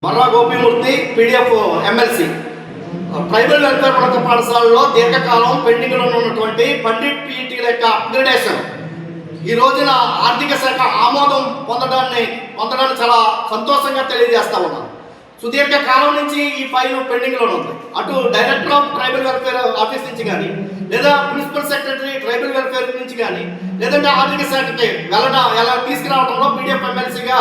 మర్రా Gopimurthy PDF MLC tribal welfare ఉన్నత పాఠశాలలో దీర్ఘకాలం పెండింగ్లో ఉన్నటువంటి పండిట్ పీఈటీల యొక్క అప్గ్రేడేషన్ ఈ రోజున ఆర్థిక శాఖ ఆమోదం పొందడాన్ని చాలా సంతోషంగా తెలియజేస్తా ఉన్నాను. సుదీర్ఘ కాలం నుంచి ఈ ఫైల్ పెండింగ్లో ఉంది. అటు director of tribal welfare office నుంచి కానీ, లేదా ప్రిన్సిపల్ సెక్రటరీ ట్రైబల్ వెల్ఫేర్ నుంచి కానీ, లేదంటే ఆర్థిక శాఖకి ఎలా తీసుకురావడంలో పీడిఎఫ్ ఎమ్మెల్సీగా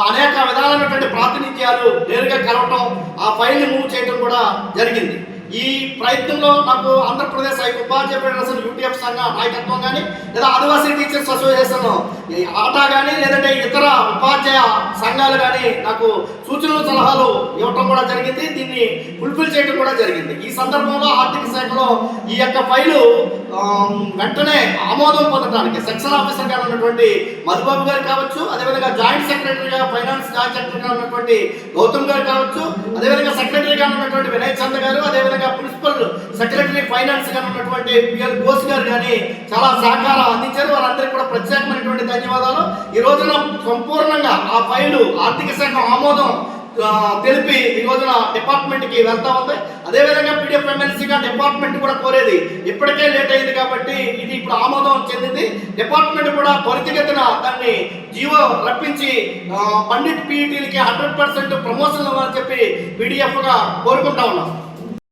అనేక విధాలైనటువంటి ప్రాతినిధ్యాలు నేరుగా కలవటం, ఆ ఫైల్ని మూవ్ చేయడం కూడా జరిగింది. ఈ ప్రయత్నంలో నాకు ఆంధ్రప్రదేశ్ ఉపాధ్యాయ ఫెడరేషన్ యూటీఎఫ్ సంఘ నాయకత్వం కానీ, లేదా ఆదివాసీ టీచర్స్ అసోసియేషన్ ఆటా కానీ, లేదంటే ఇతర ఉపాధ్యాయ సంఘాలు కానీ నాకు సూచనలు సలహాలు ఇవ్వటం కూడా జరిగింది. దీన్ని ఫుల్ఫిల్ చేయడం కూడా జరిగింది. ఈ సందర్భంలో ఆర్థిక శాఖలో ఈ యొక్క ఫైలు వెంటనే ఆమోదం పొందడానికి సెక్షన్ ఆఫీసర్ గారు ఉన్నటువంటి మధుబాబు గారు కావచ్చు, అదేవిధంగా జాయింట్ సెక్రటరీగా ఫైనాన్స్ జాయింట్ సెక్రటరీగా ఉన్నటువంటి గౌతమ్ గారు కావచ్చు, అదేవిధంగా సెక్రటరీగా ఉన్నటువంటి వినయ్ చంద్ర గారు, అదేవిధంగా ప్రిన్సిపల్ సెక్రటరీ ఫైనాన్స్ గా ఉన్నటువంటి పిఎల్ ఘోష్ గారు కానీ చాలా సహకారం అందించారు. వారందరికీ కూడా ప్రత్యేకమైనటువంటి ధన్యవాదాలు. ఈ రోజున సంపూర్ణంగా ఆ ఫైలు ఆర్థిక శాఖ ఆమోదం తెలిపి ఈ రోజున డిపార్ట్మెంట్కి వెళ్తా ఉంది. అదేవిధంగా పీడిఎఫ్ ఎమ్మెల్సీగా డిపార్ట్మెంట్ కూడా కోరేది ఇప్పటికే లేట్ అయింది కాబట్టి ఇది ఇప్పుడు ఆమోదం చెందింది. డిపార్ట్మెంట్ కూడా త్వరితగతిన దాన్ని జీవో రప్పించి పండిట్ పీఈటీలకి 100% ప్రమోషన్ ఇవ్వాలని చెప్పి పీడిఎఫ్గా కోరుకుంటా ఉన్నాం.